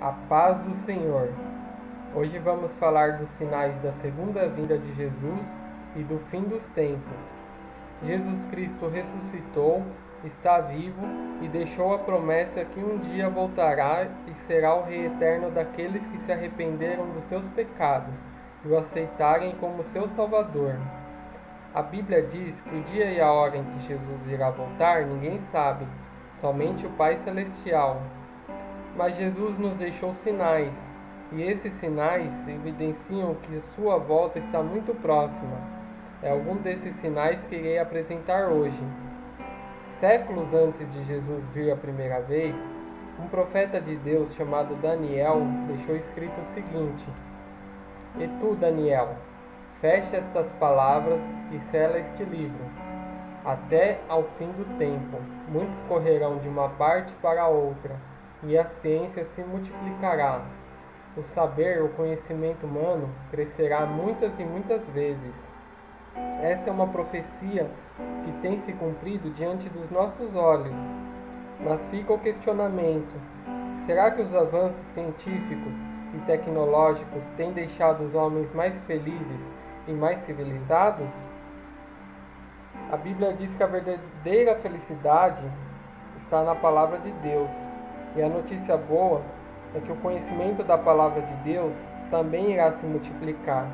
A paz do Senhor. Hoje vamos falar dos sinais da segunda vinda de Jesus e do fim dos tempos. Jesus Cristo ressuscitou, está vivo e deixou a promessa que um dia voltará e será o Rei eterno daqueles que se arrependeram dos seus pecados e o aceitarem como seu Salvador. A Bíblia diz que o dia e a hora em que Jesus irá voltar ninguém sabe, somente o Pai Celestial. Mas Jesus nos deixou sinais, e esses sinais evidenciam que sua volta está muito próxima. É algum desses sinais que irei apresentar hoje. Séculos antes de Jesus vir a primeira vez, um profeta de Deus chamado Daniel deixou escrito o seguinte: E tu, Daniel, fecha estas palavras e sela este livro. Até ao fim do tempo, muitos correrão de uma parte para a outra, e a ciência se multiplicará. O saber, o conhecimento humano, crescerá muitas e muitas vezes. Essa é uma profecia que tem se cumprido diante dos nossos olhos. Mas fica o questionamento: será que os avanços científicos e tecnológicos têm deixado os homens mais felizes e mais civilizados? A Bíblia diz que a verdadeira felicidade está na palavra de Deus. E a notícia boa é que o conhecimento da palavra de Deus também irá se multiplicar.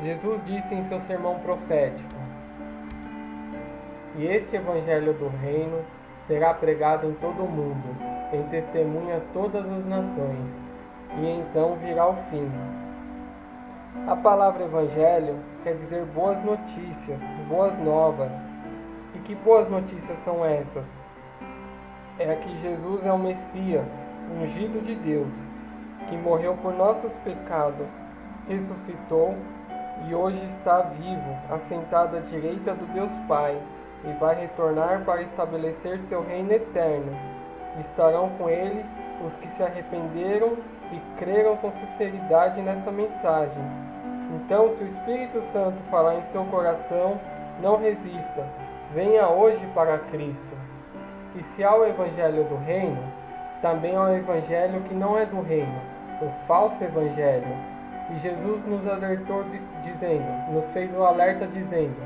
Jesus disse em seu sermão profético: E este evangelho do reino será pregado em todo o mundo, em testemunha a todas as nações, e então virá o fim. A palavra evangelho quer dizer boas notícias, boas novas. E que boas notícias são essas? É que Jesus é o Messias, ungido de Deus, que morreu por nossos pecados, ressuscitou e hoje está vivo, assentado à direita do Deus Pai, e vai retornar para estabelecer seu reino eterno. Estarão com ele os que se arrependeram e creram com sinceridade nesta mensagem. Então, se o Espírito Santo falar em seu coração, não resista, venha hoje para Cristo. E se há o evangelho do reino, também há o evangelho que não é do reino, o falso evangelho. E Jesus nos alertou nos fez o alerta dizendo: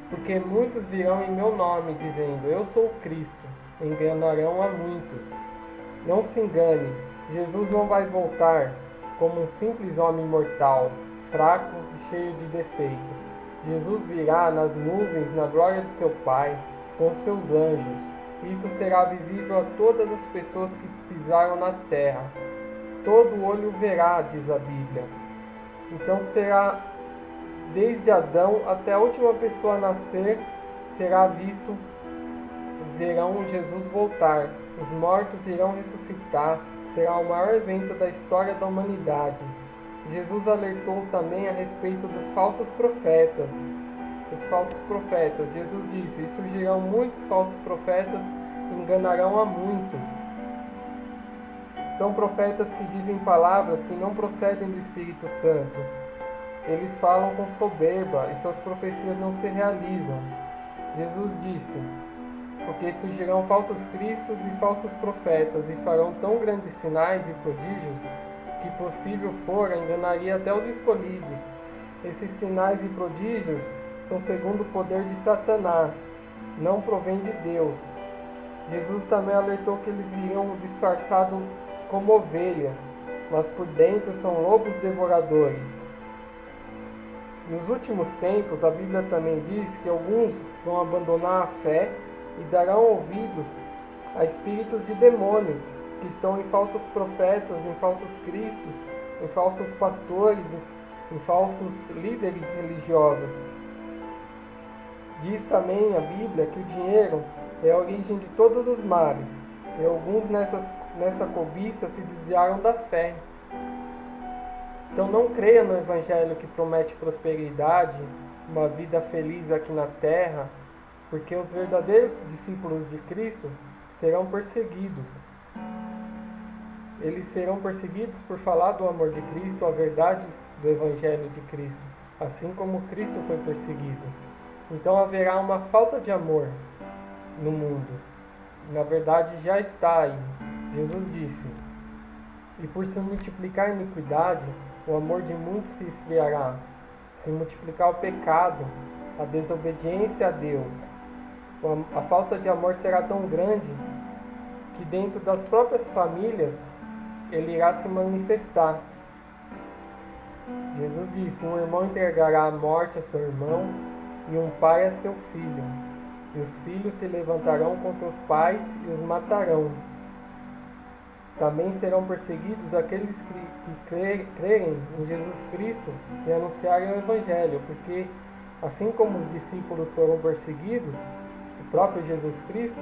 Porque muitos virão em meu nome dizendo, Eu sou Cristo, enganarão a muitos. Não se engane, Jesus não vai voltar como um simples homem mortal, fraco e cheio de defeito. Jesus virá nas nuvens na glória de seu Pai, com seus anjos. Isso será visível a todas as pessoas que pisaram na terra. Todo olho verá, diz a Bíblia. Então será, desde Adão até a última pessoa a nascer, será visto, verão Jesus voltar. Os mortos irão ressuscitar. Será o maior evento da história da humanidade. Jesus alertou também a respeito dos falsos profetas. Jesus disse: E surgirão muitos falsos profetas e enganarão a muitos. São profetas que dizem palavras que não procedem do Espírito Santo. Eles falam com soberba e suas profecias não se realizam. Jesus disse: Porque surgirão falsos cristos e falsos profetas e farão tão grandes sinais e prodígios que, possível for, enganaria até os escolhidos. Esses sinais e prodígios são segundo o poder de Satanás, não provém de Deus. Jesus também alertou que eles viriam disfarçados como ovelhas, mas por dentro são lobos devoradores. Nos últimos tempos, a Bíblia também diz que alguns vão abandonar a fé e darão ouvidos a espíritos de demônios, que estão em falsos profetas, em falsos cristos, em falsos pastores, em falsos líderes religiosos. Diz também a Bíblia que o dinheiro é a origem de todos os males, e alguns nessa cobiça se desviaram da fé. Então não creia no evangelho que promete prosperidade, uma vida feliz aqui na terra, porque os verdadeiros discípulos de Cristo serão perseguidos. Eles serão perseguidos por falar do amor de Cristo, a verdade do evangelho de Cristo, assim como Cristo foi perseguido. Então haverá uma falta de amor no mundo. Na verdade já está aí. Jesus disse: E por se multiplicar a iniquidade, o amor de muitos se esfriará. Se multiplicar o pecado, a desobediência a Deus, a falta de amor será tão grande que dentro das próprias famílias ele irá se manifestar. Jesus disse: um irmão entregará a morte a seu irmão e um pai a seu filho. E os filhos se levantarão contra os pais e os matarão. Também serão perseguidos aqueles que crerem em Jesus Cristo e anunciarem o Evangelho, porque assim como os discípulos foram perseguidos, o próprio Jesus Cristo,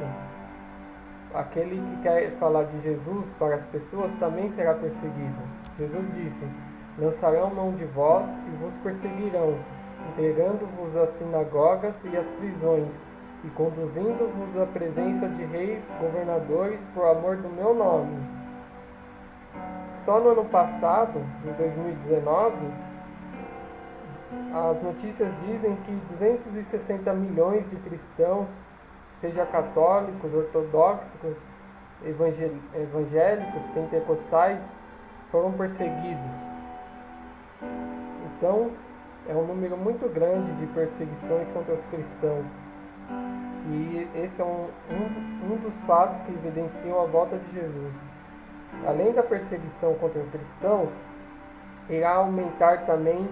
aquele que quer falar de Jesus para as pessoas também será perseguido. Jesus disse: lançarão mão de vós e vos perseguirão, entregando-vos às sinagogas e às prisões, e conduzindo-vos à presença de reis, governadores, por amor do meu nome. Só no ano passado, em 2019, as notícias dizem que 260 milhões de cristãos, seja católicos, ortodoxos, evangélicos, pentecostais, foram perseguidos. Então, é um número muito grande de perseguições contra os cristãos. E esse é um dos fatos que evidenciam a volta de Jesus. Além da perseguição contra os cristãos, irá aumentar também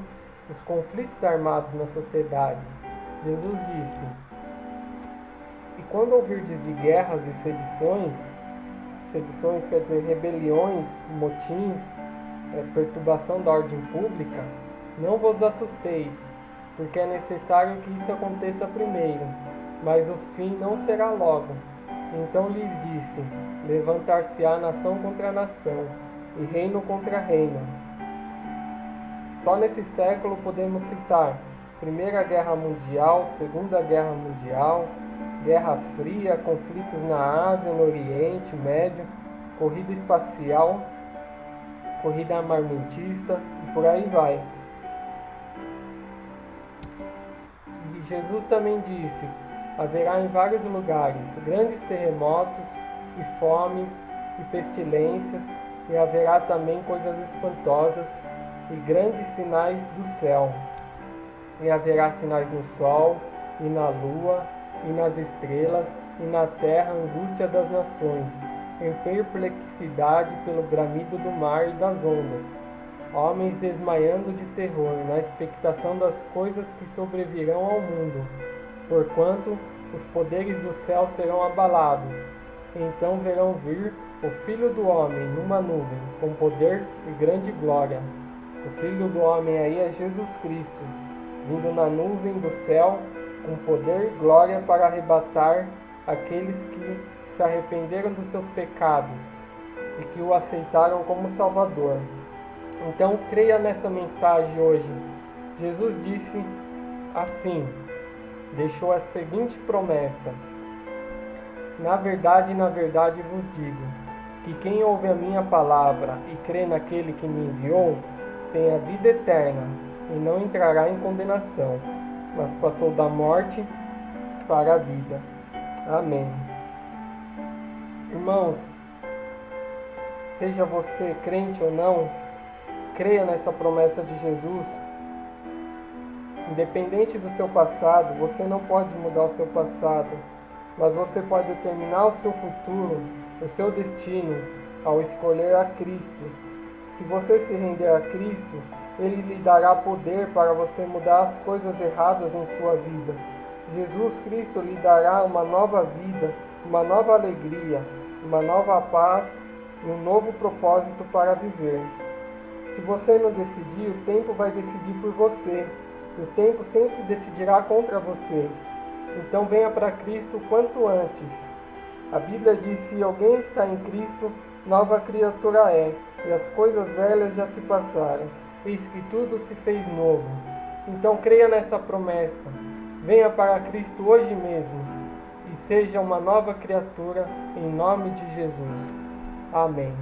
os conflitos armados na sociedade. Jesus disse: e quando ouvirdes de guerras e sedições quer dizer rebeliões, motins, perturbação da ordem pública, não vos assusteis, porque é necessário que isso aconteça primeiro, mas o fim não será logo. Então lhes disse: levantar-se-á nação contra nação, e reino contra reino. Só nesse século podemos citar Primeira Guerra Mundial, Segunda Guerra Mundial, Guerra Fria, conflitos na Ásia, no Oriente Médio, corrida espacial, corrida armamentista e por aí vai. E Jesus também disse: haverá em vários lugares grandes terremotos e fomes e pestilências, e haverá também coisas espantosas e grandes sinais do céu. E haverá sinais no sol, e na lua, e nas estrelas, e na terra angústia das nações, em perplexidade pelo bramido do mar e das ondas, homens desmaiando de terror, na expectação das coisas que sobrevirão ao mundo, porquanto os poderes do céu serão abalados. Então verão vir o Filho do Homem numa nuvem, com poder e grande glória. O Filho do Homem aí é Jesus Cristo, vindo na nuvem do céu, com poder e glória para arrebatar aqueles que se arrependeram dos seus pecados e que o aceitaram como Salvador. Então creia nessa mensagem hoje. Jesus disse assim, deixou a seguinte promessa: na verdade vos digo, que quem ouve a minha palavra e crê naquele que me enviou, tem a vida eterna e não entrará em condenação, mas passou da morte para a vida. Amém. Irmãos, seja você crente ou não, creia nessa promessa de Jesus. Independente do seu passado, você não pode mudar o seu passado, mas você pode determinar o seu futuro, o seu destino, ao escolher a Cristo. Se você se render a Cristo, Ele lhe dará poder para você mudar as coisas erradas em sua vida. Jesus Cristo lhe dará uma nova vida, uma nova alegria, uma nova paz e um novo propósito para viver. Se você não decidir, o tempo vai decidir por você. O tempo sempre decidirá contra você. Então venha para Cristo o quanto antes. A Bíblia diz: se alguém está em Cristo, nova criatura é, e as coisas velhas já se passaram, eis que tudo se fez novo. Então creia nessa promessa. Venha para Cristo hoje mesmo e seja uma nova criatura em nome de Jesus. Amém.